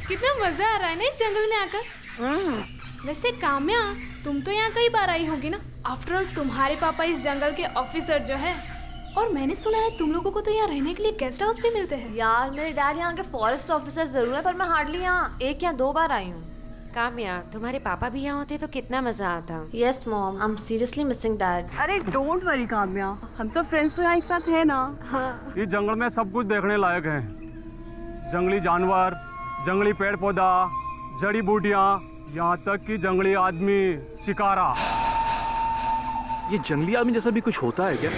कितना मजा आ रहा है ना इस जंगल में आकर। वैसे काम्या, तुम तो यहाँ कई बार आई होगी ना। आफ्टर ऑल तुम्हारे पापा इस जंगल के ऑफिसर जो है, और मैंने सुना है तुम लोगों को तो यहाँ रहने के लिए गेस्ट हाउस भी मिलते हैं। यार मेरे डैड यहाँ के फॉरेस्ट ऑफिसर जरूर है, पर मैं हार्डली यहाँ 1 या 2 बार आई हूँ। काम्या, तुम्हारे पापा भी यहाँ होते तो कितना मजा आता। Yes mom, I am seriously missing dad. अरे डोंट वरी काम्या, हम तो फ्रेंड्स तो यहाँ एक साथ है ना। हाँ। इस जंगल में सब कुछ देखने लायक है। जंगली जानवर, जंगली पेड़ पौधा, जड़ी बूटियाँ, यहाँ तक कि जंगली आदमी, शिकारा। ये जंगली आदमी जैसा भी कुछ होता है क्या?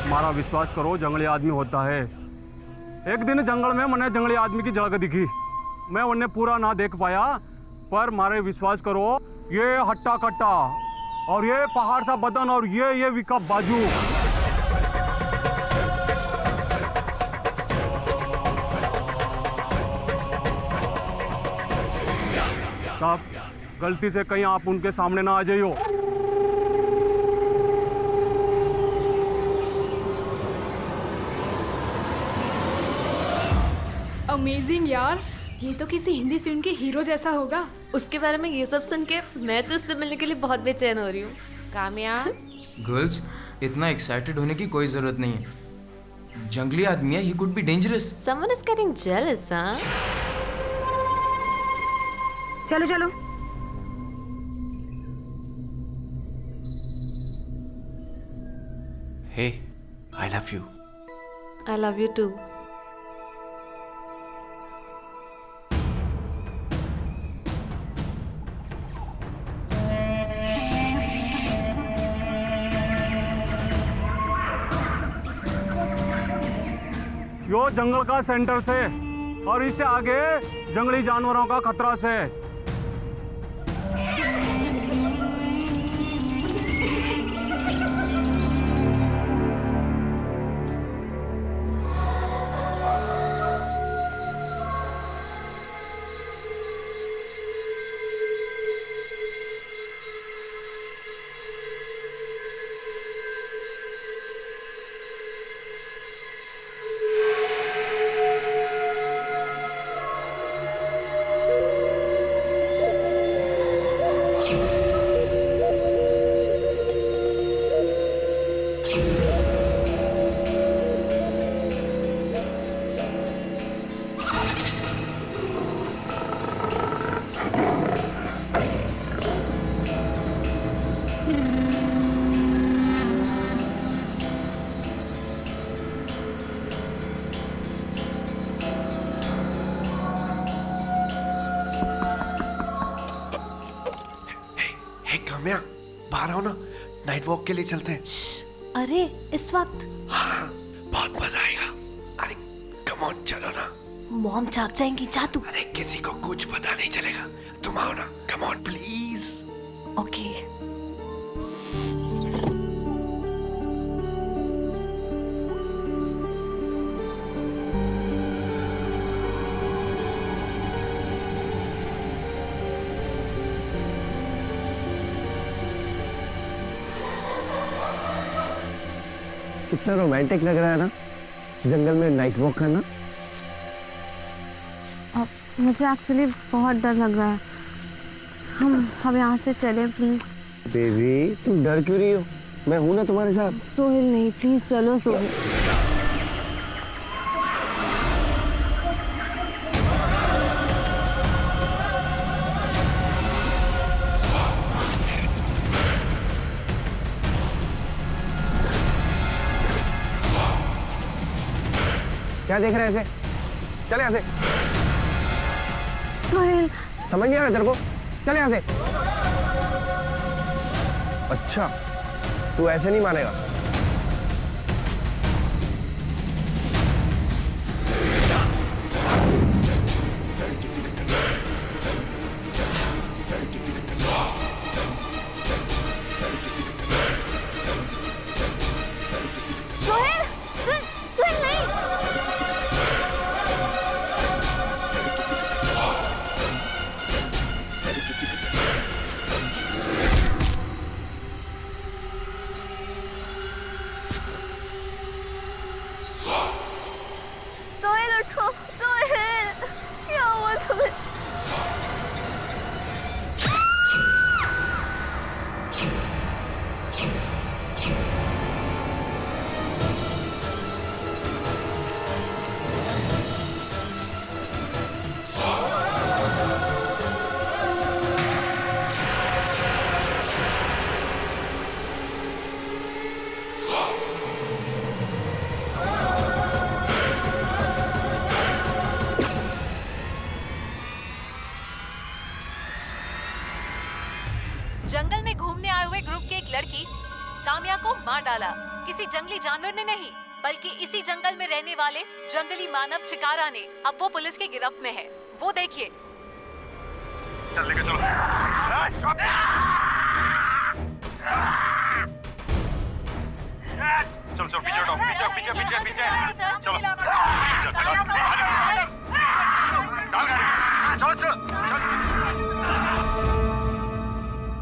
हमारा विश्वास करो, जंगली आदमी होता है। एक दिन जंगल में मैंने जंगली आदमी की झलक दिखी। मैं उन्हें पूरा ना देख पाया, पर मारे विश्वास करो, ये हट्टा कट्टा और ये पहाड़ सा बदन और ये विका बाजू। साहब, गलती से कहीं आप उनके सामने ना आ जाइयो। अमेजिंग यार, ये तो किसी हिंदी फिल्म के हीरो जैसा होगा। उसके बारे में ये सब सुन के मैं तो उससे मिलने के लिए बहुत बेचैन हो रही हूँ। काम्या, गर्ल्स, इतना एक्साइटेड होने की कोई जरूरत नहीं है। जंगली आदमी है, he could be dangerous. Someone is getting jealous. हाँ, चलो चलो। Hey, I love you. I love you too. यो जंगल का सेंटर से और इससे आगे जंगली जानवरों का खतरा से। काम्या, बाहर आओ ना, नाइट वॉक के लिए चलते हैं। अरे इस वक्त? हाँ, बहुत मजा आएगा। अरे कम ऑन, चलो ना। मॉम जाग जाएंगी, जा तू। अरे किसी को कुछ पता नहीं चलेगा, तुम आओ ना, कम ऑन प्लीज। ओके। कितना रोमांटिक लग रहा है ना, जंगल में नाइट वॉक करना। मुझे एक्चुअली बहुत डर लग रहा है। हम यहाँ से चले प्लीज। बेबी, तुम डर क्यों रही हो? मैं हूं ना तुम्हारे साथ। सोहेल नहीं, प्लीज चलो सोहेल। क्या देख रहे हैं ऐसे? चले यहाँ से। सोहेल, समझ नहीं आ रहा तेरे को? चले यहाँ से। अच्छा, तू ऐसे नहीं मानेगा। जंगल में घूमने आए हुए ग्रुप की एक लड़की काम्या को मार डाला। किसी जंगली जानवर ने नहीं, बल्कि इसी जंगल में रहने वाले जंगली मानव चिकारा ने। अब वो पुलिस की गिरफ्त में है। वो देखिए। चल लेके चलो। चल चल पीछे हटो, पीछे पीछे पीछे पीछे चलो। डाल गाड़ी, चल चल चल।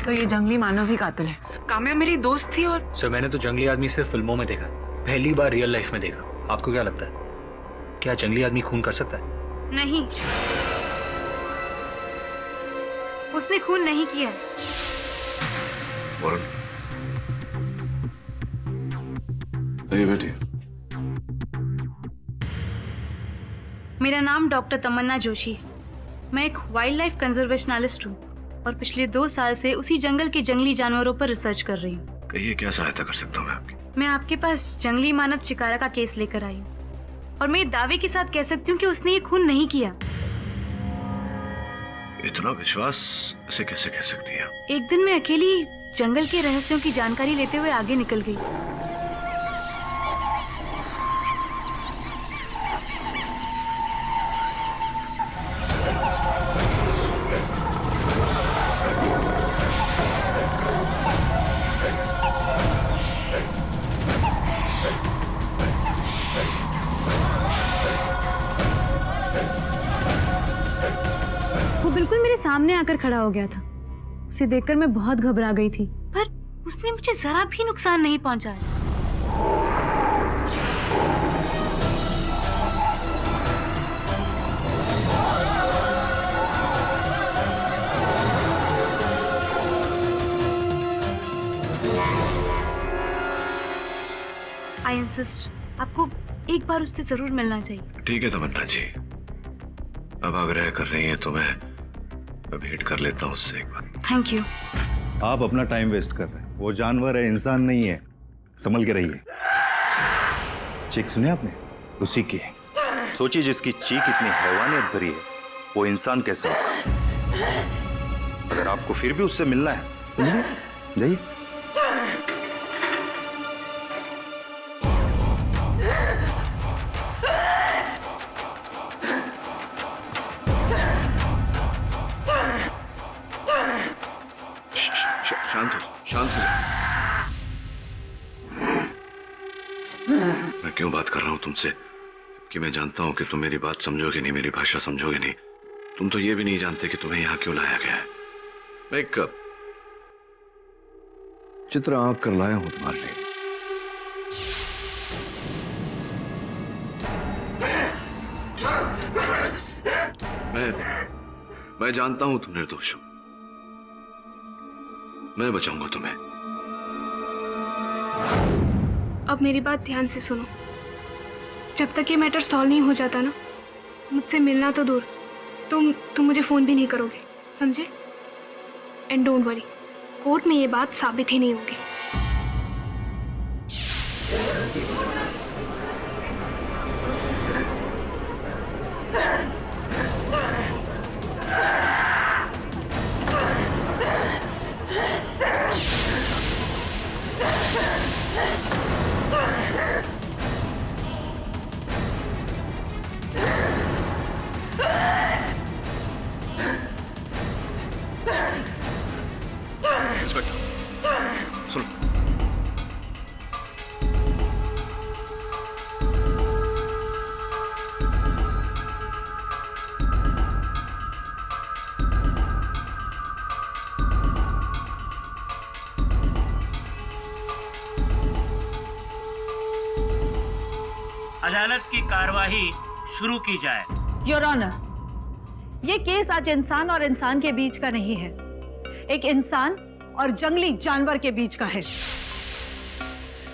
तो ये जंगली मानव ही कातिल है। काम्या मेरी दोस्त थी और सर मैंने तो जंगली आदमी सिर्फ फिल्मों में देखा, पहली बार रियल लाइफ में देखा। आपको क्या लगता है, क्या जंगली आदमी खून कर सकता है? नहीं, उसने खून नहीं किया। वरुण, आइए बैठिए। मेरा नाम डॉक्टर तमन्ना जोशी है। मैं एक वाइल्ड लाइफ कंजर्वेशनलिस्ट हूँ और पिछले 2 साल से उसी जंगल के जंगली जानवरों पर रिसर्च कर रही हूँ। कहिए क्या सहायता कर सकता हूँ मैं आपकी? मैं आपके पास जंगली मानव चिकारा का केस लेकर आई हूँ और मैं दावे के साथ कह सकती हूँ कि उसने ये खून नहीं किया। इतना विश्वास इसे कैसे कह सकती है? एक दिन मैं अकेली जंगल के रहस्यों की जानकारी लेते हुए आगे निकल गई। वो बिल्कुल मेरे सामने आकर खड़ा हो गया था। उसे देखकर मैं बहुत घबरा गई थी, पर उसने मुझे जरा भी नुकसान नहीं पहुंचाया। आई इंसिस्ट, आपको एक बार उससे जरूर मिलना चाहिए। ठीक है तमन्ना जी, अब आग्रह कर रही हैं तो मैं भेंट कर लेता हूँ उससे एक बार। Thank you. आप अपना टाइम वेस्ट कर रहे हैं। वो जानवर है, इंसान नहीं है। संभल के रहिए। चीख सुने आपने? उसी की है। सोचिए जिसकी चीख इतनी हैवानियत भरी है, वो इंसान कैसा होगा? अगर आपको फिर भी उससे मिलना है तो जाइए। शांत हो, शांत हो। मैं क्यों बात कर रहा हूं तुमसे कि मैं जानता हूं कि तुम मेरी बात समझोगे नहीं, मेरी भाषा समझोगे नहीं। तुम तो ये भी नहीं जानते कि तुम्हें यहां क्यों लाया गया है। मैं एक चित्र आंक कर लाया हूं तुम्हारे लिए। मैं जानता हूं तुम निर्दोष हो। मैं बचाऊंगा तुम्हें। अब मेरी बात ध्यान से सुनो। जब तक ये मैटर सॉल्व नहीं हो जाता ना, मुझसे मिलना तो दूर, तुम मुझे फोन भी नहीं करोगे, समझे? एंड डोंट वरी, कोर्ट में ये बात साबित ही नहीं होगी। इंस्पेक्टर सुनो, अदालत की कार्यवाही शुरू की जाए। योर ऑनर, ये केस आज इंसान और इंसान के बीच का नहीं है, एक इंसान और जंगली जानवर के बीच का है,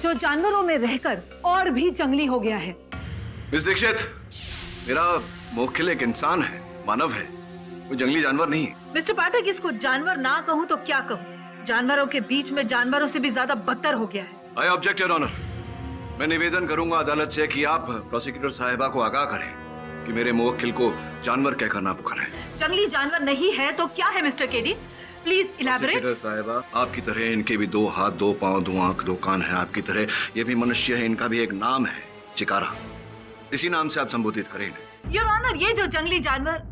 जो जानवरों में रहकर और भी जंगली हो गया है। मिस दीक्षित, मेरा मोक्खिल एक इंसान है, मानव है, कोई जंगली जानवर नहीं है। मिस्टर पाठक, इसको जानवर ना कहूँ तो क्या कहूँ? जानवरों के बीच में जानवरों से भी ज्यादा बदतर हो गया है। I object your honour. मैं निवेदन करूंगा अदालत से कि आप प्रोसिक्यूटर साहिबा को आगाह करें कि मेरे मुवक्किल को जानवर कहकर ना पुकारें। जंगली जानवर नहीं है तो क्या है mister KD? Please elaborate. Prosecutor साहिबा, आपकी तरह इनके भी 2 हाथ 2 पांव 2 आंख 2 कान है। आपकी तरह ये भी मनुष्य है, इनका भी एक नाम है, चिकारा। इसी नाम से आप संबोधित करें इन्हें। योर ऑनर, ये जो जंगली जानवर,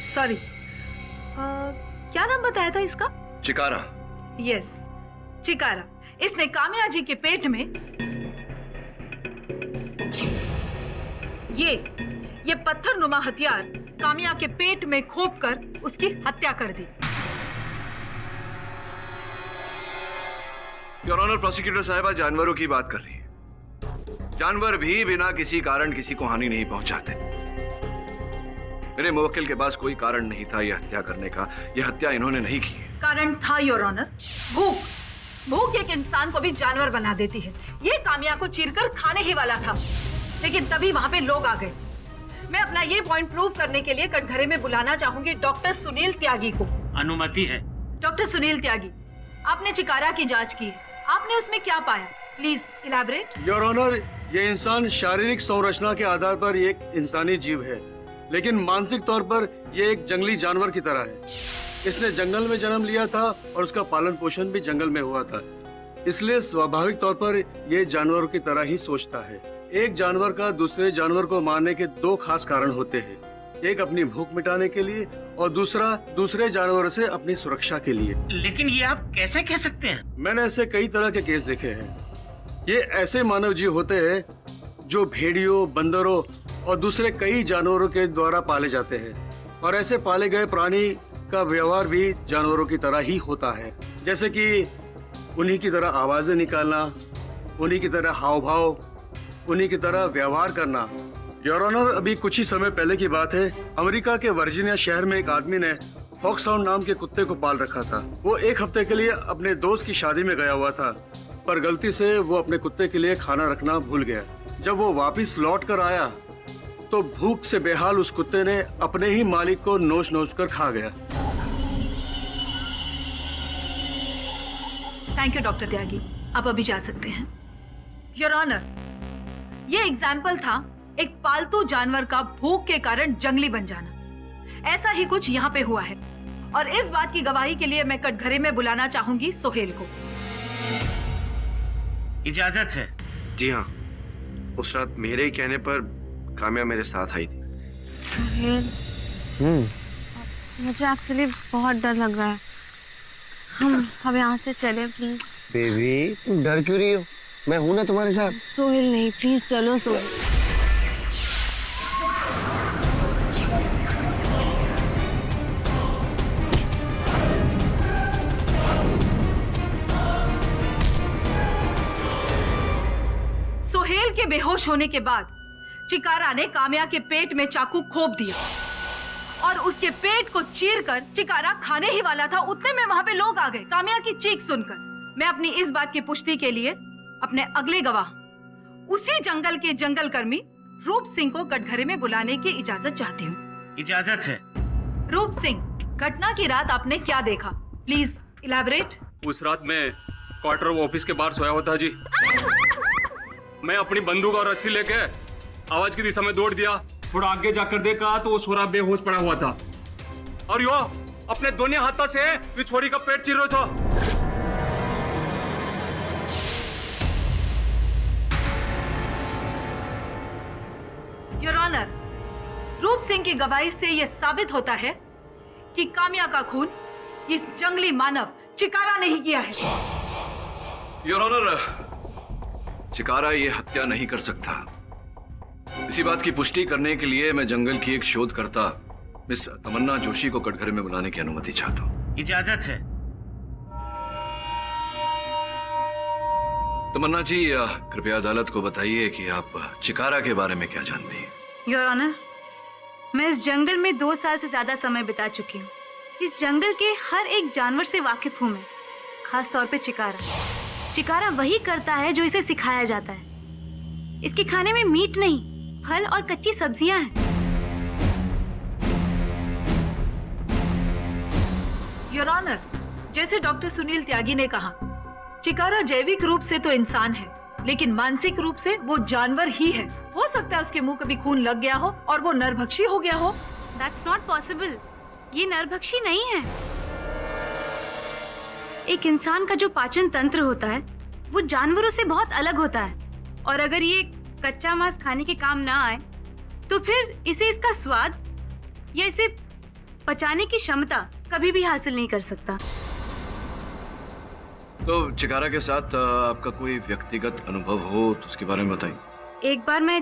सॉरी, क्या नाम बताया था इसका? चिकारा। यस, चिकारा। इसने काम्या जी के पेट में ये पत्थर नुमा हथियार काम्या के पेट में खोप कर उसकी हत्या कर दी। योर ऑनर, प्रोसिक्यूटर साहिबा जानवरों की बात कर रही है। जानवर भी बिना किसी कारण किसी को हानि नहीं पहुंचाते। मेरे मुवक्किल के पास कोई कारण नहीं था यह हत्या करने का। यह हत्या इन्होंने नहीं की है। कारण था योर ऑनर, भूख। भूख एक इंसान को भी जानवर बना देती है। ये काम्या को चीरकर खाने ही वाला था, लेकिन तभी वहां पे लोग आ गए। मैं अपना ये पॉइंट प्रूव करने के लिए कटघरे में बुलाना चाहूंगी डॉक्टर सुनील त्यागी को। अनुमति है। डॉक्टर सुनील त्यागी, आपने चिकारा की जांच की है, आपने उसमें क्या पाया? Please elaborate. योर ऑनर, ये इंसान शारीरिक संरचना के आधार पर एक इंसानी जीव है, लेकिन मानसिक तौर पर यह एक जंगली जानवर की तरह है। इसने जंगल में जन्म लिया था और उसका पालन पोषण भी जंगल में हुआ था, इसलिए स्वाभाविक तौर पर यह जानवरों की तरह ही सोचता है। एक जानवर का दूसरे जानवर को मारने के 2 खास कारण होते हैं। एक अपनी भूख मिटाने के लिए और दूसरा दूसरे जानवरों से अपनी सुरक्षा के लिए। लेकिन ये आप कैसे कह सकते हैं? मैंने ऐसे कई तरह के केस देखे हैं। ये ऐसे मानव जीव होते हैं जो भेड़ियों, बंदरों और दूसरे कई जानवरों के द्वारा पाले जाते हैं, और ऐसे पाले गए प्राणी का व्यवहार भी जानवरों की तरह ही होता है, जैसे कि उन्हीं की तरह आवाजें निकालना, उन्हीं की तरह हाव भाव, उन्हीं की तरह व्यवहार करना। योर ऑनर, अभी कुछ ही समय पहले की बात है, अमेरिका के वर्जीनिया शहर में एक आदमी ने फॉक्सहाउंड नाम के कुत्ते को पाल रखा था। वो 1 हफ्ते के लिए अपने दोस्त की शादी में गया हुआ था, पर गलती से वो अपने कुत्ते के लिए खाना रखना भूल गया। जब वो वापस लौट कर आया तो भूख से बेहाल उस कुत्ते ने अपने ही मालिक को नोच नोच कर खा गया। थैंक यू डॉक्टर त्यागी, आप अभी जा सकते हैं। योर ऑनर, ये एग्जाम्पल था एक पालतू जानवर का भूख के कारण जंगली बन जाना। ऐसा ही कुछ यहाँ पे हुआ है, और इस बात की गवाही के लिए मैं कटघरे में बुलाना चाहूंगी सोहेल को। इजाजत है? जी हाँ, उस रात मेरे ही कहने पर काम्या मेरे साथ आई थी। सोहेल, मुझे एक्चुअली बहुत डर लग रहा है। हम यहाँ से चले प्लीज। बेबी, तुम डर क्यों रही हो? मैं हूं ना तुम्हारे साथ। सोहेल नहीं, प्लीज चलो सोहेल। सोहेल के बेहोश होने के बाद चिकारा ने काम्या के पेट में चाकू खोप दिया और उसके पेट को चीरकर चिकारा खाने ही वाला था। उतने में वहां पे लोग आ गए काम्या की चीख सुनकर। मैं अपनी इस बात की पुष्टि के लिए अपने अगले गवाह, उसी जंगल के जंगल कर्मी रूप सिंह को कटघरे में बुलाने की इजाजत चाहती हूँ। इजाजत है। रूप सिंह, घटना की रात आपने क्या देखा? Please elaborate. उस रात मैं क्वार्टर ऑफिस के बाहर सोया हुआ था जी। मैं अपनी बंदूक और रस्सी लेके आवाज की दिशा में दौड़ दिया। थोड़ा आगे जाकर देखा तो वो छोरा बेहोश पड़ा हुआ था, और यो अपने दोनों हाथों से इस छोरी का पेट चीर रहा था। योर ऑनर, रूप सिंह की गवाही से यह साबित होता है कि काम्या का खून इस जंगली मानव चिकारा ने ही किया है। योर ऑनर, चिकारा ये हत्या नहीं कर सकता। इसी बात की पुष्टि करने के लिए मैं जंगल की एक शोधकर्ता मिस तमन्ना जोशी को कटघरे में बुलाने की अनुमति चाहता हूँ। इजाजत है। तमन्ना जी, कृपया अदालत को बताइए कि आप चिकारा के बारे में क्या जानती हैं। योर ऑनर, मैं इस जंगल में 2 साल से ज्यादा समय बिता चुकी हूँ। इस जंगल के हर एक जानवर से वाकिफ हूँ मैं, खास तौर पे चिकारा। चिकारा वही करता है जो इसे सिखाया जाता है। इसके खाने में मीट नहीं, फल और कच्ची सब्जियां हैं। योर ऑनर, जैसे डॉक्टर सुनील त्यागी ने कहा, चिकारा जैविक रूप से तो इंसान है, लेकिन मानसिक रूप से वो जानवर ही है। हो सकता है उसके मुंह कभी खून लग गया हो और वो नरभक्षी हो गया हो। That's not possible. ये नरभक्षी नहीं है। एक इंसान का जो पाचन तंत्र होता है वो जानवरों से बहुत अलग होता है, और अगर ये कच्चा मांस खाने के काम ना आए तो फिर इसे इसका स्वाद या इसे पचाने की क्षमता कभी भी हासिल नहीं कर सकता। तो चिकारा के साथ आपका कोई व्यक्तिगत अनुभव हो तो उसके बारे में बताइए। एक बार मैं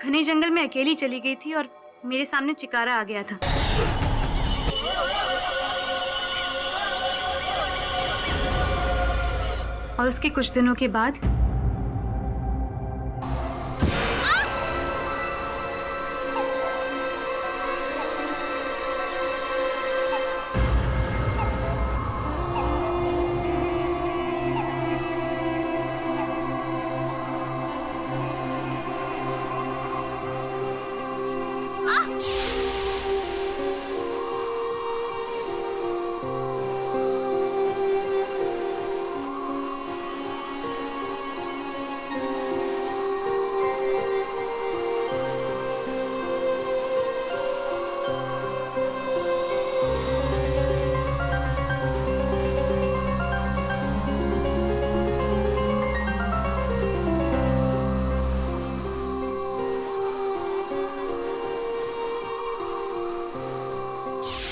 घने जंगल में अकेली चली गई थी और मेरे सामने चिकारा आ गया था। और उसके कुछ दिनों के बाद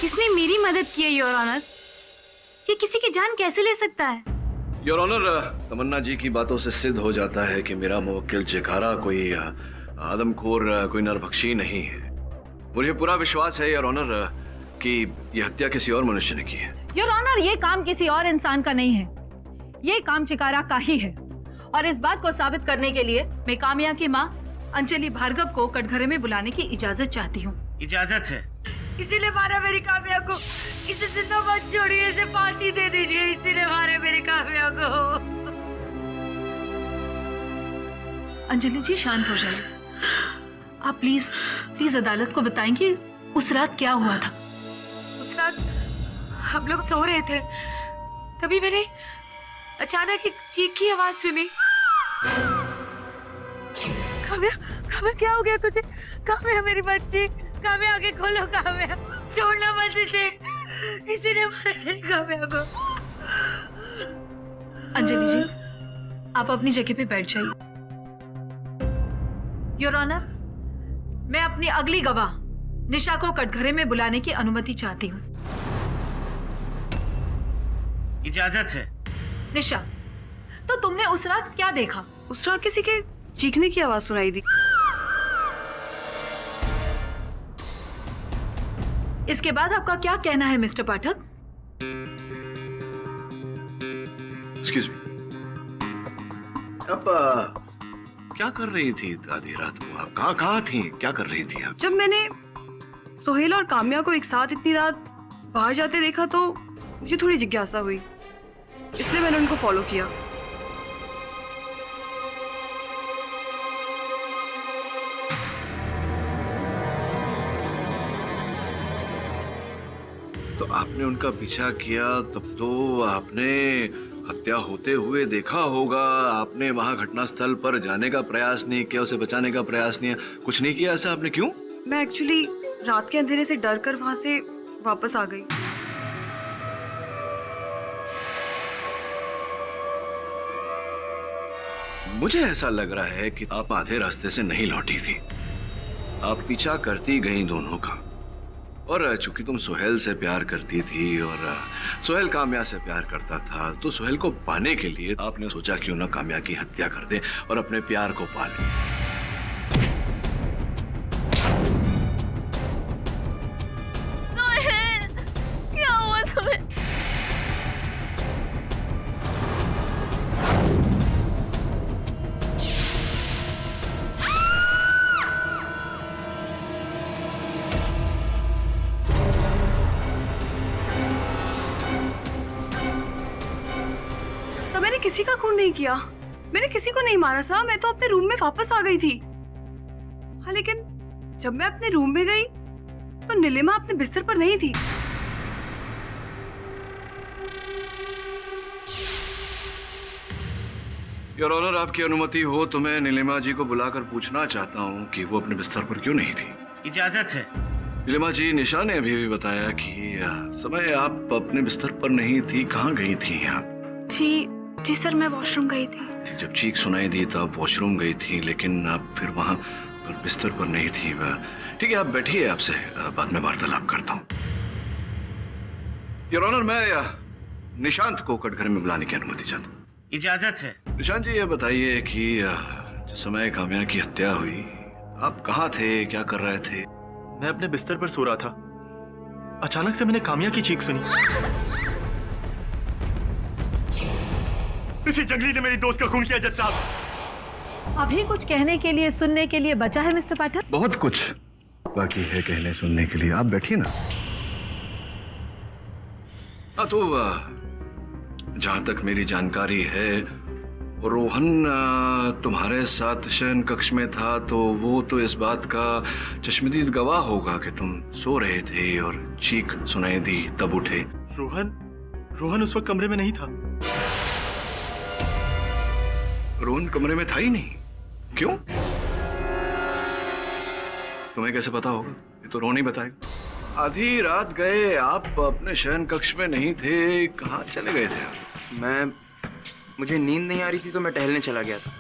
किसने मेरी मदद की है योर ऑनर? ये किसी की जान कैसे ले सकता है? योर ऑनर, तमन्ना जी की बातों से सिद्ध हो जाता है कि मेरा मुवक्किल चिकारा कोई आदमखोर, कोई नरभक्षी नहीं है। मुझे पूरा विश्वास है योर ऑनर कि यह हत्या किसी और मनुष्य ने की है। योर ऑनर, ये काम किसी और इंसान का नहीं है, ये काम चिकारा का ही है। और इस बात को साबित करने के लिए मैं काम्या की माँ अंजलि भार्गव को कटघरे में बुलाने की इजाजत चाहती हूँ। इजाजत है। किसी ने मारा मेरी काम्या को, इसे जिंदा मत छोड़िए, इसे फांसी दे दीजिए। इसी ने मारे मेरी काम्या को। अंजलि जी शांत हो जाइए। आप प्लीज प्लीज अदालत को बताएंगे उस रात क्या हुआ था। उस रात हम लोग सो रहे थे, तभी मैंने अचानक एक चीख की आवाज सुनी। काम्या, काम्या क्या हो गया तुझे? काम्या मेरी बच्ची, काम्या आगे खोलो, काम्या छोड़ना मत इसे, इसी ने मारा मेरी काम्या को। अंजलि जी आप अपनी जगह पे बैठ जाइए। योर ऑनर, मैं अपनी अगली गवाह निशा को कटघरे में बुलाने की अनुमति चाहती हूँ। इजाजत है। निशा, तो तुमने उस रात क्या देखा? उस रात किसी के चीखने की आवाज सुनाई दी। इसके बाद आपका क्या कहना है मिस्टर पाठक? एक्सक्यूज मी, आप क्या कर रही थी आधी रात को? आप कहाँ थी? क्या कर रही थी आप? जब मैंने सोहेल और काम्या को एक साथ इतनी रात बाहर जाते देखा तो मुझे थोड़ी जिज्ञासा हुई, इसलिए मैंने उनको फॉलो किया। तो आपने उनका पीछा किया, तब तो आपने हत्या होते हुए देखा होगा। आपने वहां घटनास्थल पर जाने का प्रयास नहीं किया, उसे बचाने का प्रयास नहीं, कुछ नहीं किया। ऐसा आपने क्यों? मैं एक्चुअली रात के अंधेरे से डर कर वहां से वापस आ गई। मुझे ऐसा लग रहा है कि आप आधे रास्ते से नहीं लौटी थी, आप पीछा करती गई दोनों का। और चूंकि तुम सुहेल से प्यार करती थी और सुहेल काम्या से प्यार करता था, तो सुहेल को पाने के लिए आपने सोचा क्यों ना काम्या की हत्या कर दे और अपने प्यार को पा ले। क्या हुआ तुम्हें? किसी का खून नहीं किया, मैंने किसी को नहीं मारा साहब। मैं तो अपने रूम में वापस आ गई थी। हाँ, लेकिन जब मैं अपने रूम में गई तो नीलिमा अपने बिस्तर पर नहीं थी। योर ऑनर, आपकी अनुमति हो तो मैं नीलिमा जी को बुलाकर पूछना चाहता हूँ कि वो अपने बिस्तर पर क्यों नहीं थी। इजाजत है। नीलिमा जी, निशा ने अभी भी बताया कि समय आप अपने बिस्तर पर नहीं थी, कहाँ गई थी आप? जी सर, मैं वॉशरूम गई थी। जब चीख सुनाई दी तब वॉशरूम गई थी, लेकिन आप फिर वहां पर बिस्तर पर नहीं थी। ठीक है, आप बैठिए, आपसे बाद में वार्तालाप करता हूँ। योर ऑनर, मैं निशांत को कटघरे में बुलाने की अनुमति चाहता हूँ। इजाजत है। निशांत जी, ये बताइए कि जिस समय काम्या की हत्या हुई, आप कहाँ थे, क्या कर रहे थे? मैं अपने बिस्तर पर सो रहा था। अचानक से मैंने काम्या की चीख सुनी। इसी जंगली ने मेरी दोस्त का खून किया जज साहब। अभी कुछ कहने के लिए, सुनने के लिए बचा है मिस्टर पाठक? बहुत कुछ बाकी है कहने सुनने के लिए, आप बैठिए ना। हाँ, तो जहां तक मेरी जानकारी है, रोहन तुम्हारे साथ शयन कक्ष में था, तो वो तो इस बात का चश्मदीद गवाह होगा कि तुम सो रहे थे और चीख सुनाई दी तब उठे। रोहन उस वक्त कमरे में नहीं था। रोहन कमरे में था ही नहीं? क्यों? तुम्हें कैसे पता होगा? ये तो रोहन ही बताएगा। आधी रात गए, आप अपने शयन कक्ष में नहीं थे, कहाँ चले गए थे आप? मुझे नींद नहीं आ रही थी तो मैं टहलने चला गया था।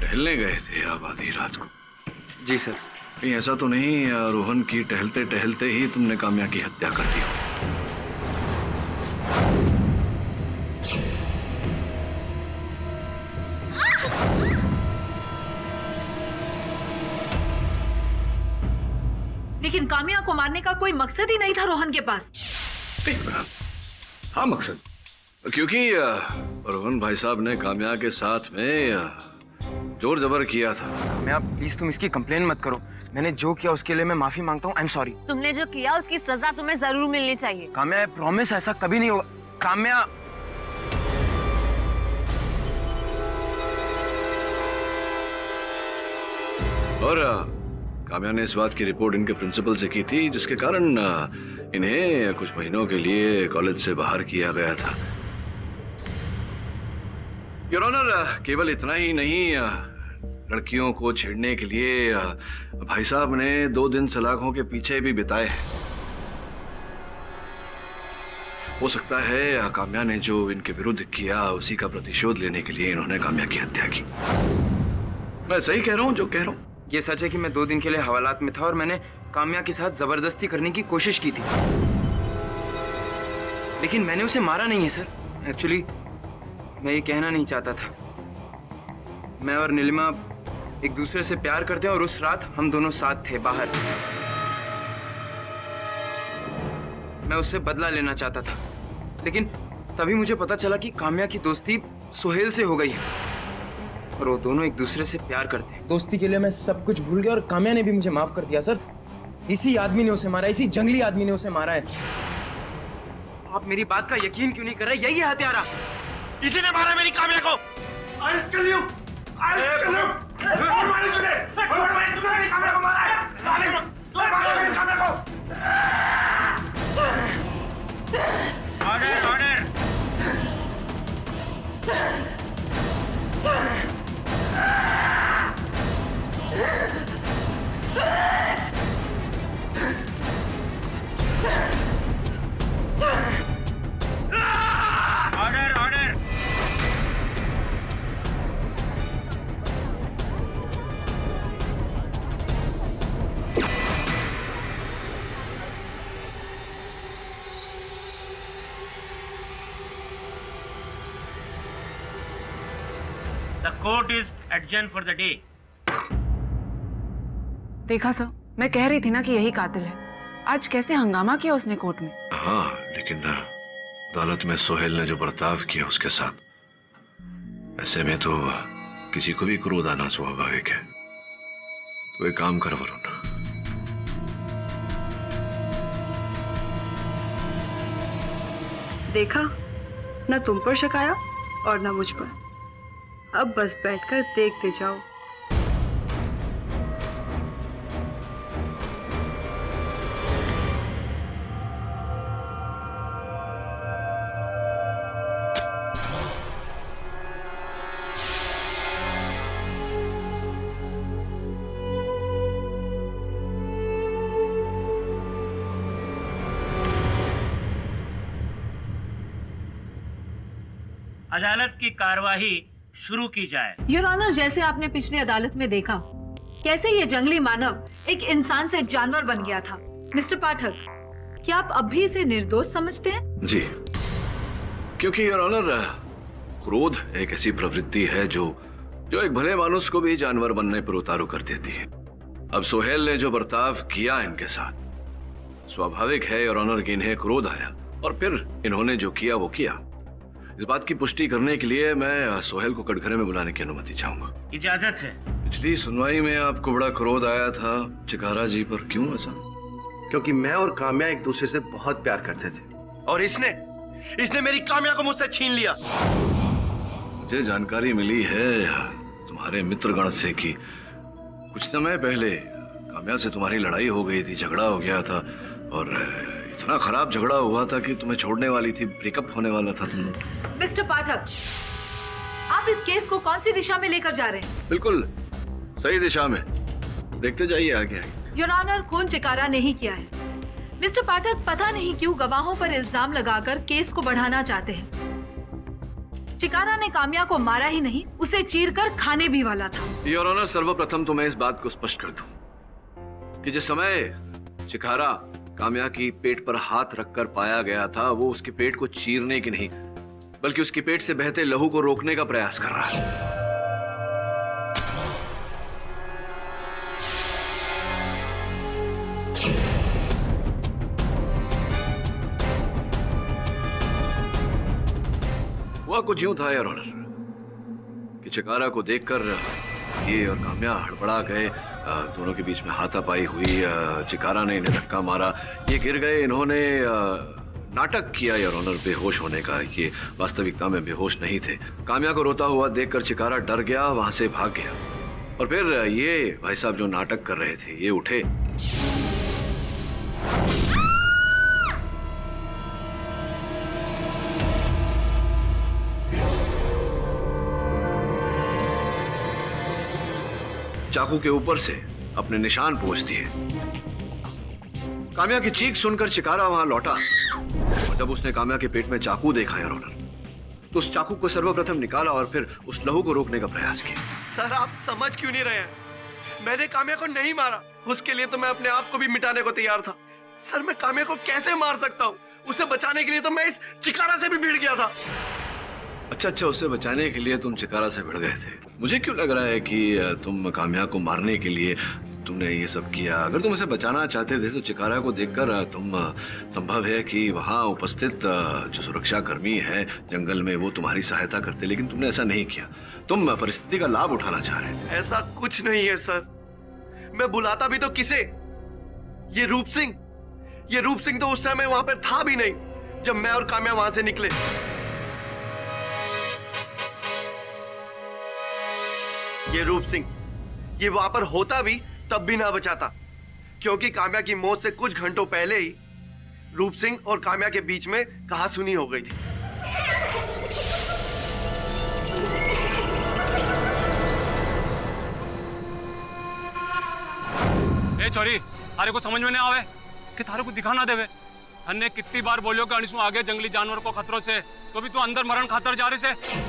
टहलने गए थे आप आधी रात को? जी सर। कहीं ऐसा तो नहीं रोहन की टहलते टहलते ही तुमने काम्या की हत्या कर दी हो? लेकिन काम्या को मारने का कोई मकसद ही नहीं था रोहन के पास। हाँ, मकसद, क्योंकि रोहन भाई साहब ने काम्या के साथ में जोर जबर किया था। काम्या, प्लीज तुम इसकी कंप्लेन मत करो। मैंने जो किया उसके लिए मैं माफी मांगता हूँ। I am sorry. तुमने जो किया उसकी सजा तुम्हें जरूर मिलनी चाहिए। काम्या, प्रॉमिस ऐसा कभी नहीं होगा। काम्या, और काम्या ने इस बात की रिपोर्ट इनके प्रिंसिपल से की थी, जिसके कारण इन्हें कुछ महीनों के लिए कॉलेज से बाहर किया गया था। योर ऑनर, केवल इतना ही नहीं, लड़कियों को छेड़ने के लिए भाई साहब ने 2 दिन सलाखों के पीछे भी बिताए हैं। हो सकता है काम्या ने जो इनके विरुद्ध किया उसी का प्रतिशोध लेने के लिए इन्होंने काम्या की हत्या की। मैं सही कह रहा हूँ जो कह रहा हूँ? ये सच है कि मैं 2 दिन के लिए हवालात में था और मैंने काम्या के साथ जबरदस्ती करने की कोशिश की थी, लेकिन मैंने उसे मारा नहीं है सर। एक्चुअली मैं ये कहना नहीं चाहता था। मैं और नीलिमा एक दूसरे से प्यार करते हैं और उस रात हम दोनों साथ थे बाहर। मैं उससे बदला लेना चाहता था, लेकिन तभी मुझे पता चला कि काम्या की दोस्ती सोहेल से हो गई है और वो दोनों एक दूसरे से प्यार करते हैं। दोस्ती के लिए मैं सब कुछ भूल गया और काम्या ने भी मुझे माफ कर दिया सर। इसी आदमी ने उसे मारा, इसी जंगली आदमी ने उसे मारा है। आप मेरी बात का यकीन क्यों नहीं कर रहे? यही है हत्यारा। इसी ने मारा मेरी काम्या को। I'll kill you. I'll kill you. मारी तूने मेरी काम्या को मारा है। तूने मारा मेरी काम्या को। Order. The court is adjourned for the day. देखा सर, मैं कह रही थी ना कि यही कातिल है। आज कैसे हंगामा किया उसने कोर्ट में। हाँ, लेकिन अदालत में सोहेल ने जो बर्ताव किया उसके साथ, ऐसे में तो किसी को भी क्रोध आना स्वाभाविक है। तो एक काम कर वरुण, देखा, न तुम पर शक आया और न मुझ पर। अब बस बैठकर देखते जाओ। अदालत की कार्यवाही शुरू की जाए। योर ऑनर, जैसे आपने पिछली अदालत में देखा कैसे ये जंगली मानव एक इंसान से जानवर बन गया था। मिस्टर पाठक, क्या आप अब भी इसे निर्दोष समझते हैं? जी, क्योंकि योर ऑनर, क्रोध एक ऐसी प्रवृत्ति है जो एक भले मानुष को भी जानवर बनने पर उतारू कर देती है। अब सोहेल ने जो बर्ताव किया इनके साथ, स्वाभाविक है योर ऑनर कि इन्हें क्रोध आया और फिर इन्होंने जो किया वो किया। इस बात की पुष्टि करने के लिए मैं सोहेल को कटघरे में बुलाने की अनुमति चाहूंगा। इजाजत है। पिछली सुनवाई में आपको बड़ा क्रोध आया था चिकारा जी पर, क्यों ऐसा? क्योंकि मैं और काम्या एक दूसरे से बहुत प्यार करते थे और इसने मेरी काम्या को मुझसे छीन लिया। मुझे जानकारी मिली है तुम्हारे मित्रगण से कि कुछ समय पहले काम्या से तुम्हारी लड़ाई हो गई थी, झगड़ा हो गया था और इतना खराब झगड़ा हुआ था कि तुम्हें छोड़ने वाली थी, ब्रेकअप होने वाला था तुम लोग। मिस्टर पाठक, आप इस केस को कौन सी दिशा में लेकर जा रहे हैं? बिल्कुल सही दिशा में, देखते जाइए आगे आगे। योर ऑनर, खून चिकारा नहीं किया है। मिस्टर पाठक, पता नहीं क्यों गवाहों पर इल्जाम लगाकर केस को बढ़ाना चाहते हैं। चिकारा ने काम्या को मारा ही नहीं, उसे चीरकर खाने भी वाला था। योर ऑनर, सर्वप्रथम तो मैं इस बात को स्पष्ट कर दूं कि जिस समय चिकारा काम्या की पेट पर हाथ रखकर पाया गया था, वो उसके पेट को चीरने की नहीं बल्कि उसके पेट से बहते लहू को रोकने का प्रयास कर रहा है। हुआ कुछ यूं था योर ऑनर कि चिकारा को देखकर ये और काम्या हड़बड़ा गए, दोनों के बीच में हाथापाई हुई, चिकारा ने इन्हें धक्का मारा, ये गिर गए, इन्होंने नाटक किया योर ऑनर बेहोश होने का। ये वास्तविकता में बेहोश नहीं थे। काम्या को रोता हुआ देखकर चिकारा डर गया, वहां से भाग गया और फिर ये भाई साहब जो नाटक कर रहे थे ये उठे। चाकू के ऊपर से अपने निशान पोंछ दिए। काम्या की चीख सुनकर चिकारा वहां लौटा और जब उसने काम्या के पेट में चाकू देखा योर ऑनर, तो उस चाकू को सर्वप्रथम निकाला और फिर उस लहू को रोकने का प्रयास किया। सर, आप समझ क्यों नहीं रहे हैं? मैंने काम्या को नहीं मारा, उसके लिए तो मैं अपने आप को भी मिटाने को तैयार था। सर, मैं काम्या को कैसे मार सकता हूँ? उसे बचाने के लिए तो मैं इस चिकारा से भी भिड़ गया था। अच्छा, उसे बचाने के लिए तुम चिकारा से भिड़ गए थे। मुझे क्यों लग रहा है कि तुम काम्या को मारने के लिए तुमने ये सब किया। अगर तुम उसे बचाना चाहते थे तो चिकारा को देखकर तुम, संभव है कि वहाँ उपस्थित जो सुरक्षा कर्मी हैं जंगल में वो तुम्हारी सहायता करते, लेकिन तुमने ऐसा नहीं किया। तुम परिस्थिति का लाभ उठाना चाह रहे थे। ऐसा कुछ नहीं है सर, मैं बुलाता भी तो किसे? ये रूप सिंह तो उस समय वहां पर था भी नहीं जब मैं और काम्या वहां से निकले। ये रूप सिंह, ये वहां पर होता भी तब भी ना बचाता, क्योंकि काम्या की मौत से कुछ घंटों पहले ही रूप सिंह और काम्या के बीच में कहासुनी हो गई थी। ए चोरी, थारे को समझ में नहीं आवे कि थारे को दिखा ना देवे। हमने कितनी बार बोलियो कि अनिसु आगे जंगली जानवर को खतरों से, तो भी तू अंदर मरण खातर जा रही से।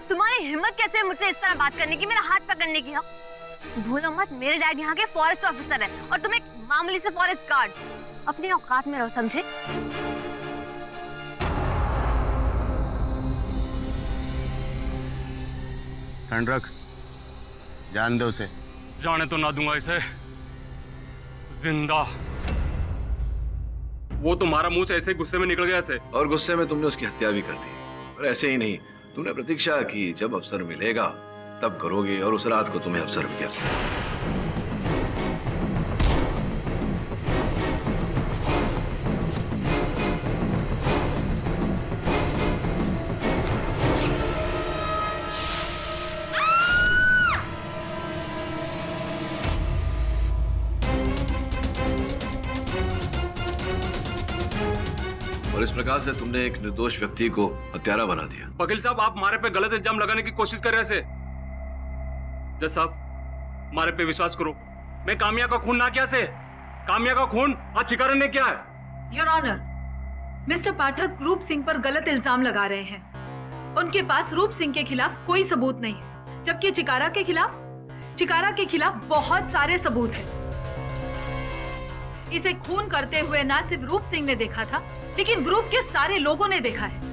तुम्हारी हिम्मत कैसे है मुझसे इस तरह बात करने की, मेरा हाथ पकड़ने की? हाँ, भूलो मत, मेरे डैड यहाँ के फॉरेस्ट ऑफिसर है और तुम एक मामूली से फॉरेस्ट गार्ड। अपनी औकात में रहो, समझे? ठंड रख, जान दे उसे। जाने तो ना दूंगा इसे जिंदा। वो तुम्हारा मुंह से ऐसे गुस्से में निकल गया ऐसे, और गुस्से में तुमने उसकी हत्या भी कर दी। और ऐसे ही नहीं, तुमने प्रतीक्षा की जब अवसर मिलेगा तब करोगे, और उस रात को तुम्हें अवसर मिल गया। और इस प्रकार से तुमने एक निर्दोष व्यक्ति को हत्यारा बना दिया। वकील साहब, आप हमारे पे गलत इल्जाम लगाने की कोशिश कर रहे हैं। जज साहब, हमारे पे विश्वास करो, मैं काम्या का खून ना किया से। काम्या का खून आज चिकारा ने किया है। योर ऑनर, मिस्टर पाठक रूप सिंह पर गलत इल्जाम लगा रहे हैं। उनके पास रूप सिंह के खिलाफ कोई सबूत नहीं है, जबकि चिकारा के खिलाफ बहुत सारे सबूत हैं। इसे खून करते हुए ना सिर्फ रूप सिंह ने देखा था, लेकिन ग्रुप के सारे लोगों ने देखा है।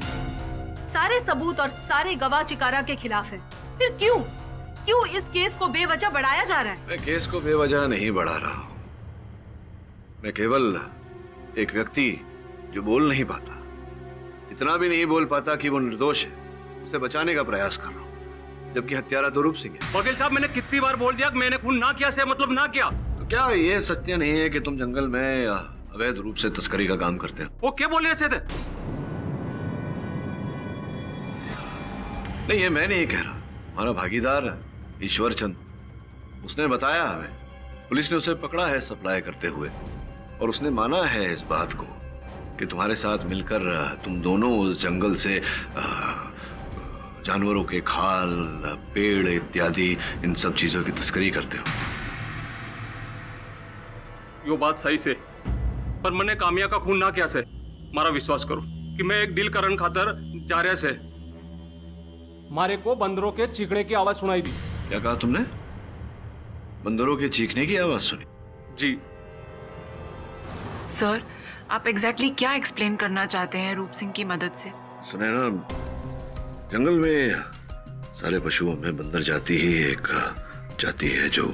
सारे सबूत और सारे गवाह चिकारा के खिलाफ है। फिर क्यों इस केस को बेवजह बढ़ाया जा रहा है? मैं केस को बेवजह नहीं बढ़ा रहा हूं। मैं केवल एक व्यक्ति जो बोल नहीं पाता, इतना भी नहीं बोल पाता कि वो निर्दोष है, उसे बचाने का प्रयास कर रहा हूं, जबकि हत्यारा तो रूप सिंह है। वकील साहब, मैंने कितनी बार बोल दिया कि मैंने खून ना किया से मतलब ना किया। तो क्या ये सत्य नहीं है कि तुम जंगल में अवैध रूप से तस्करी का काम करते हो? वो क्या बोल रहे थे? नहीं, ये मैं नहीं कह रहा, हमारा भागीदार ईश्वर चंद, उसने बताया हमें। पुलिस ने उसे पकड़ा है सप्लाई करते हुए, और उसने माना है इस बात को कि तुम्हारे साथ मिलकर तुम दोनों उस जंगल से जानवरों के खाल, पेड़ इत्यादि इन सब चीजों की तस्करी करते हो। यो बात सही से, पर मैंने कामिया का खून ना किया से। मारा विश्वास करो कि मैं एक डील करन खातर जा रहा से मारे को बंदरों के चीखने की आवाज सुनाई दी। क्या कहा तुमने? बंदरों के चीखने की आवाज सुनी? जी सर, आप एग्जैक्टली क्या एक्सप्लेन करना चाहते हैं रूप सिंह की मदद से? सुने ना, जंगल में सारे पशुओं में बंदर जाति ही एक जाति है जो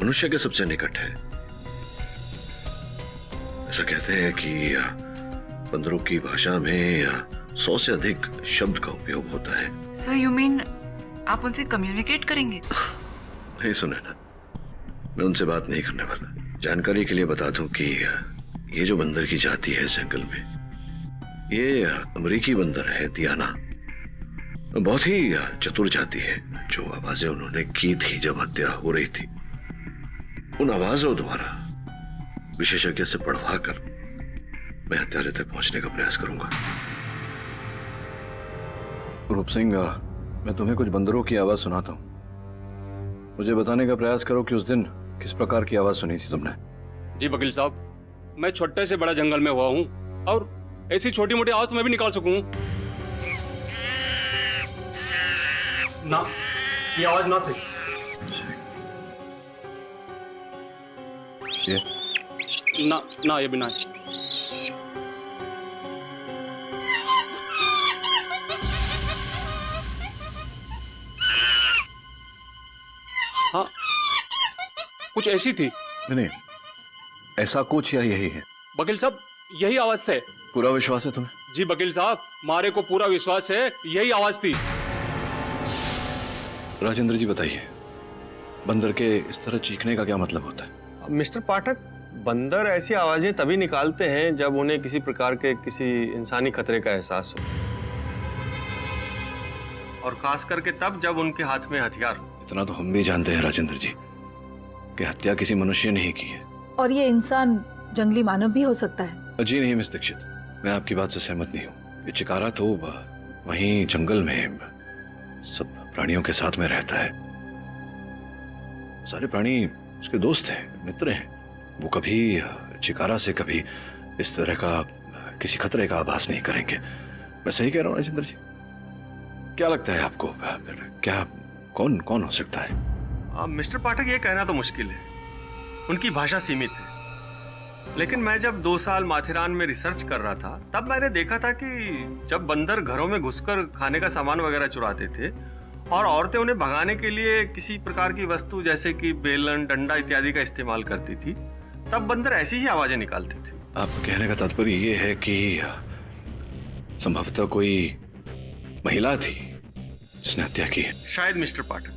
मनुष्य के सबसे निकट है। ऐसा कहते हैं कि बंदरों की भाषा में 100 से अधिक शब्द का उपयोग होता है। सर, यू मीन आप उनसे कम्युनिकेट करेंगे? नहीं, सुने ना, मैं उनसे बात नहीं करने वाला। जानकारी के लिए बता दूं कि ये जो बंदर की जाति है जंगल में, ये अमेरिकी बंदर है, दियाना। बहुत ही चतुर जाति है। जो आवाजें उन्होंने की थी जब हत्या हो रही थी, उन आवाजों द्वारा विशेषज्ञ से पढ़वा कर मैं हत्यारे तक पहुंचने का प्रयास करूंगा। रूप सिंह, मैं तुम्हें कुछ बंदरों की आवाज सुनाता हूं। मुझे बताने का प्रयास करो कि उस दिन किस प्रकार की आवाज सुनी थी तुमने। जी वकील साहब, मैं छोटे से बड़ा जंगल में हुआ हूँ और ऐसी छोटी मोटी आवाज मैं भी निकाल सकूं। ना, ये आवाज ना सही। ये ना ये भी ना। हाँ, कुछ ऐसी थी। नहीं, ऐसा कुछ या यही है? वकील साहब, यही आवाज से। पूरा विश्वास है तुम्हें? जी वकील साहब, मारे को पूरा विश्वास है, यही आवाज थी। राजेंद्र जी बताइए, बंदर के इस तरह चीखने का क्या मतलब होता है? मिस्टर पाठक, बंदर ऐसी आवाजें तभी निकालते हैं जब उन्हें किसी प्रकार के किसी इंसानी खतरे का एहसास हो, और खास करके तब जब उनके हाथ में हथियार हो। इतना तो हम भी जानते हैं राजेंद्र जी कि हत्या किसी मनुष्य ने ही की है। और ये इंसान जंगली मानव भी हो सकता है। जी नहीं मिस दीक्षित, मैं आपकी बात से सहमत नहीं हूँ। ये चिकारा तो वहीं जंगल में सब प्राणियों के साथ में रहता है। सारे प्राणी उसके दोस्त हैं, मित्र हैं। वो कभी चिकारा से कभी इस तरह का किसी खतरे का आभास नहीं करेंगे। मैं सही कह रहा हूँ राजेंद्र जी? क्या लगता है आपको, क्या कौन हो सकता है? मिस्टर पाठक, ये कहना तो मुश्किल है, उनकी भाषा सीमित है। लेकिन मैं जब 2 साल माथेरान में रिसर्च कर रहा था, तब मैंने देखा था कि जब बंदर घरों में घुसकर खाने का सामान वगैरह चुराते थे और औरतें उन्हें भगाने के लिए किसी प्रकार की वस्तु जैसे कि बेलन, डंडा इत्यादि का इस्तेमाल करती थी, तब बंदर ऐसी ही आवाजें निकालते थे। आप कहने का तात्पर्य ये है कि संभवतः कोई महिला थी जिसने हत्या की है? शायद मिस्टर पाठक,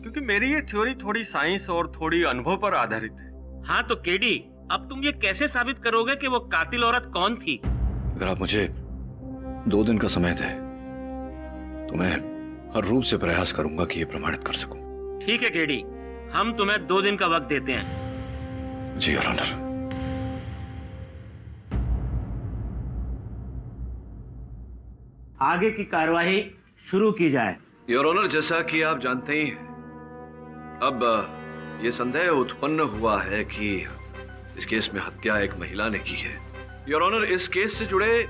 क्योंकि मेरी ये थ्योरी थोड़ी साइंस और थोड़ी अनुभव पर आधारित है। हाँ तो केडी, अब तुम ये कैसे साबित करोगे कि वो कातिल औरत कौन थी? अगर आप मुझे 2 दिन का समय दें तो मैं हर रूप से प्रयास करूंगा कि ये प्रमाणित कर सकूं। ठीक है केडी, हम तुम्हें 2 दिन का वक्त देते हैं। जी योर ऑनर। आगे की कार्यवाही शुरू की जाए। योर ऑनर, जैसा कि आप जानते ही हैं, अब ये संदेह उत्पन्न हुआ है कि इस केस में हत्या एक महिला ने की है योर ऑनर, इस केस से जुड़े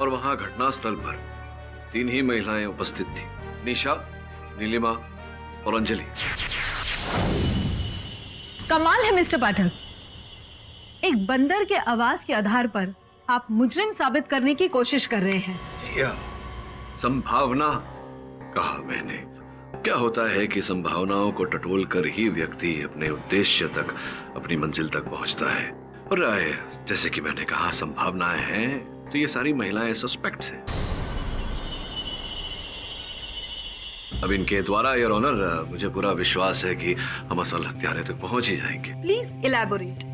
और वहां घटनास्थल पर 3 ही महिलाएं उपस्थित थी, निशा, नीलिमा और अंजलि। कमाल है मिस्टर पाठक, एक बंदर के आवाज के आधार पर आप मुजरिम साबित करने की कोशिश कर रहे हैं। जी हाँ, संभावना कहा मैंने। क्या होता है कि संभावनाओं को टटोल कर ही व्यक्ति अपने उद्देश्य तक, अपनी मंजिल तक पहुंचता है। और जैसे कि मैंने कहा, संभावनाएं हैं तो ये सारी महिलाएं सस्पेक्ट्स हैं। अब इनके द्वारा योर ऑनर मुझे पूरा विश्वास है कि हम असल हत्यारे तक पहुंच ही जाएंगे। प्लीज इलैबोरेट,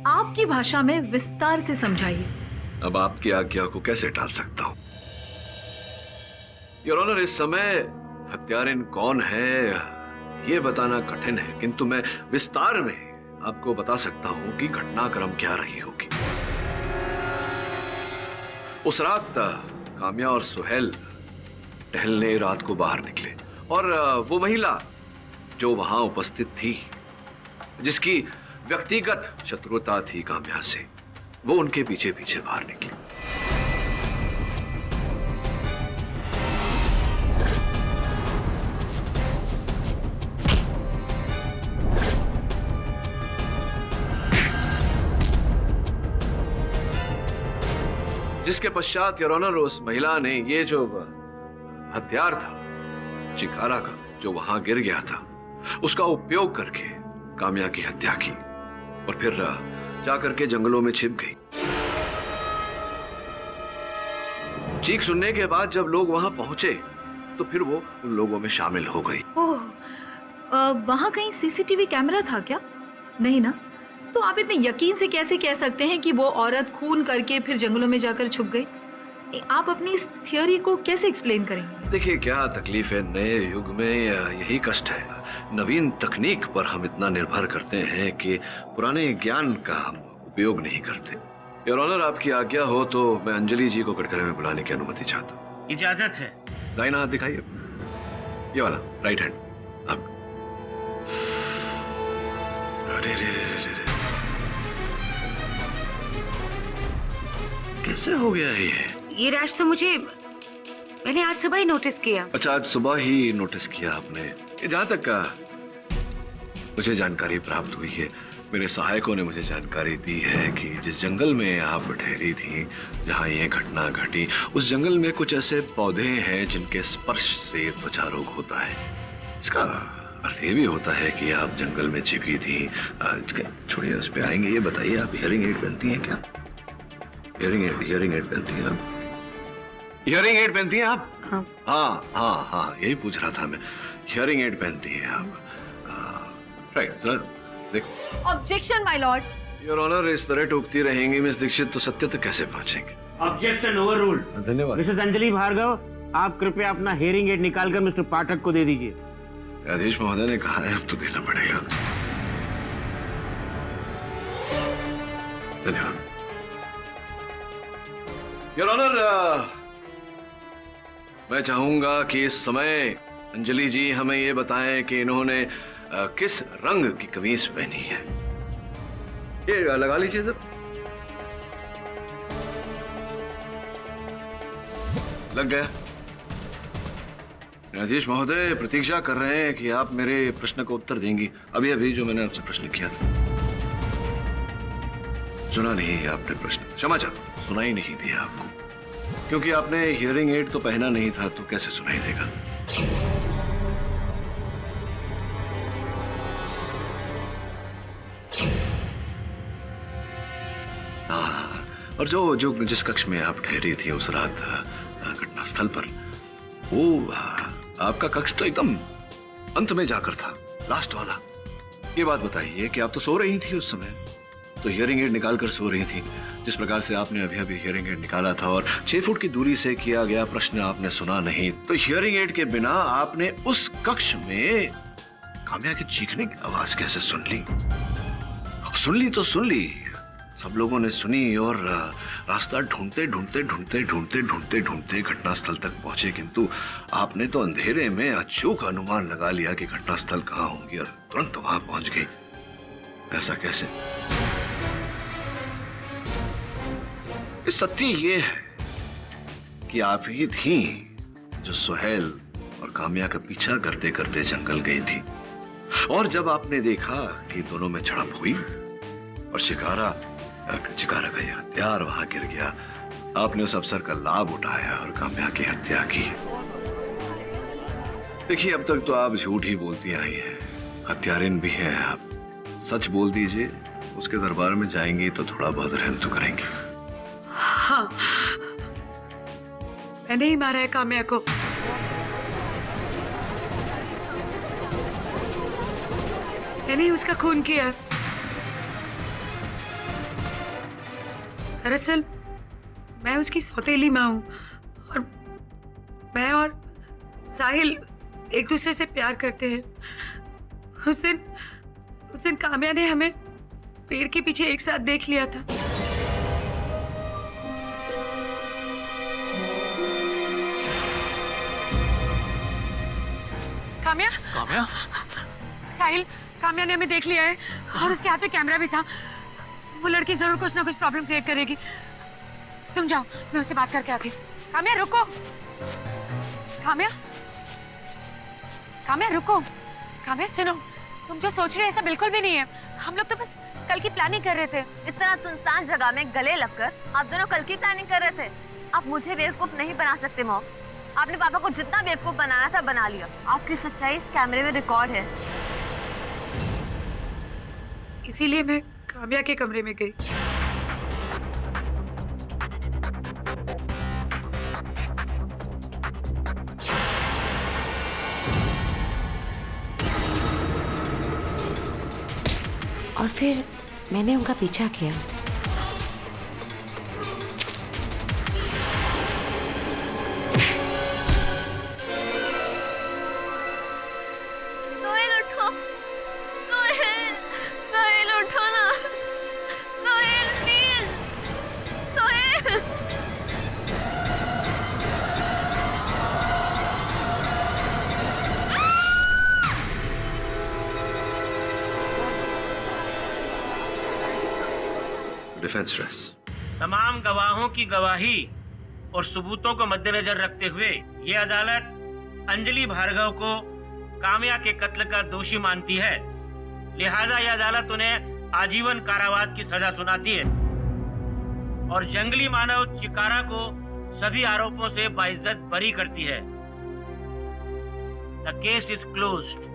आपकी भाषा में विस्तार से समझाइए। अब आपकी आज्ञा को कैसे टाल सकता हूं योर ऑनर। इस समय हत्यारिन कौन है ये बताना कठिन है, किंतु मैं विस्तार में आपको बता सकता हूं कि घटनाक्रम क्या रही होगी। उस रात काम्या और सुहेल टहलने रात को बाहर निकले और वो महिला जो वहां उपस्थित थी, जिसकी व्यक्तिगत शत्रुता थी काम्या से, वो उनके पीछे पीछे बाहर निकली। जिसके पश्चात योर ऑनर उस महिला ने ये जो हथियार था चिकारा का, जो वहां गिर गया था, उसका उपयोग करके काम्या की हत्या की और फिर जाकर के जंगलों में छिप गई। चीख सुनने के बाद जब लोग वहां पहुंचे तो फिर वो उन लोगों में शामिल हो गई। ओह, वहां कहीं सीसीटीवी कैमरा था क्या? नहीं ना? तो आप इतने यकीन से कैसे कह सकते हैं कि वो औरत खून करके फिर जंगलों में जाकर छुप गई? आप अपनी इस थियोरी को कैसे एक्सप्लेन करेंगे? देखिए, क्या तकलीफ है, नए युग में यही कष्ट है। नवीन तकनीक पर हम इतना निर्भर करते हैं कि पुराने ज्ञान का हम उपयोग नहीं करते। योर ऑनर, आपकी आज्ञा हो तो मैं अंजलि जी को कटघरे में बुलाने की अनुमति चाहता हूँ। इजाजत है। दाहिना हाथ दिखाइए, ये वाला, राइट हैंड। अब अरे रे रे रे रे, कैसे हो गया ये रैश तो मैंने आज सुबह ही नोटिस किया। अच्छा, आज सुबह ही नोटिस किया आपने। जहां तक का मुझे जानकारी प्राप्त हुई है, मेरे सहायकों ने मुझे जानकारी दी है कि जिस जंगल में आप ठहरी थी, जहां ये घटना घटी, उस जंगल में कुछ ऐसे पौधे हैं जिनके स्पर्श से त्वचा रोग होता है। इसका अर्थ ये भी होता है कि आप जंगल में छिपी थी। छोड़िए, उस पर आएंगे। ये बताइए, आप हियरिंग एड पहनती हैं क्या? हियरिंग एड पहनती हैं आप? हियरिंग एड पहनती हैं आप? हाँ, यही पूछ रहा था मैं। हियरिंग एड पहनती हैं आप? राइट, देखो। Objection my lord. Your honour, इस तरह टूकती रहेंगी मिस दीक्षित तो सत्य तक कैसे पहुंचेंगे? Objection over ruled. धन्यवाद। मिसेस अंजलि भार्गव, आप कृपया अपना हियरिंग एड निकालकर मिस्टर पाठक को दे दीजिए। न्यायाधीश महोदय ने कहा है, अब तो देना पड़ेगा। धन्यवाद। योर ऑनर, मैं चाहूंगा कि इस समय अंजलि जी हमें ये बताएं कि इन्होंने किस रंग की कमीज पहनी है। ये लगा लीजिए सर। लग गया। न्यायाधीश महोदय प्रतीक्षा कर रहे हैं कि आप मेरे प्रश्न का उत्तर देंगी। अभी जो मैंने आपसे प्रश्न किया था। सुना नहीं आपने प्रश्न? क्षमा चाहता हूं, सुनाई नहीं दिया आपको, क्योंकि आपने हियरिंग एड तो पहना नहीं था, तो कैसे सुनाई देगा? हाँ, और जो जिस कक्ष में आप ठहरी थी उस रात घटनास्थल पर, वो आपका कक्ष तो एकदम अंत में जाकर था, लास्ट वाला। ये बात बताइए कि आप तो सो रही थी उस समय, तो हियरिंग एड निकालकर सो रही थी। जिस प्रकार से आपने अभी हियरिंग एड निकाला था और 6 फुट की दूरी से किया गया प्रश्न आपने सुना नहीं, तो हियरिंग एड के बिना आपने उस कक्ष में काम्या की चीखने की आवाज कैसे सुन ली? अब सुन ली तो सुन ली, सब लोगों ने सुनी और रास्ता ढूंढते घटनास्थल तक पहुंचे, किंतु आपने तो अंधेरे में अचूक अनुमान लगा लिया कि घटनास्थल कहां होंगी और तुरंत वहां पहुंच गई। ऐसा कैसे? सत्य ये है कि आप ही थी जो सुहेल और काम्या का पीछा करते करते जंगल गई थी, और जब आपने देखा कि दोनों में झड़प हुई और चिकारा का ये हथियार वहां गिर गया, आपने उस अवसर का लाभ उठाया और काम्या की हत्या की। देखिए, अब तक तो आप झूठ ही बोलती आई हैं, हत्यारिन भी हैं आप। सच बोल दीजिए, उसके दरबार में जाएंगी तो थोड़ा बहुत रहम तो करेंगे। हाँ, मैंने ही मारा है काम्या को। मैंने ही उसका खून किया। दरअसल मैं उसकी सौतेली माँ हूँ, और मैं और साहिल एक दूसरे से प्यार करते हैं। उस दिन काम्या ने हमें पेड़ के पीछे एक साथ देख लिया था। काम्या? साहिल, काम्या ने हमें देख लिया है और उसके हाथ में कैमरा भी था। वो लड़की जरूर कुछ ना कुछ प्रॉब्लम क्रिएट करेगी। तुम जाओ, मैं उससे बात करके आती हूँ। काम्या रुको। काम्या रुको। काम्या सुनो, तुम जो सोच रहे हो ऐसा बिल्कुल भी नहीं है। हम लोग तो बस कल की प्लानिंग कर रहे थे। इस तरह सुनसान जगह में गले लगकर आप दोनों कल की प्लानिंग कर रहे थे। आप मुझे बेवकूफ नहीं बना सकते मॉम। आपने पापा को जितना बेवकूफ बनाया था बना लिया। आपकी सच्चाई इस कैमरे में रिकॉर्ड है। इसीलिए मैं काम्या के कमरे में गई। और फिर मैंने उनका पीछा किया। सोहेल उठो, सोहेल उठो ना, Sohail please, Sohail. Defence dress. तमाम गवाहों की गवाही और सबूतों को मद्देनजर रखते हुए ये अदालत अंजलि भार्गव को काम्या के कत्ल का दोषी मानती है। लिहाजा यह अदालत उन्हें आजीवन कारावास की सजा सुनाती है और जंगली मानव चिकारा को सभी आरोपों से बाइज्जत बरी करती है। The case is closed.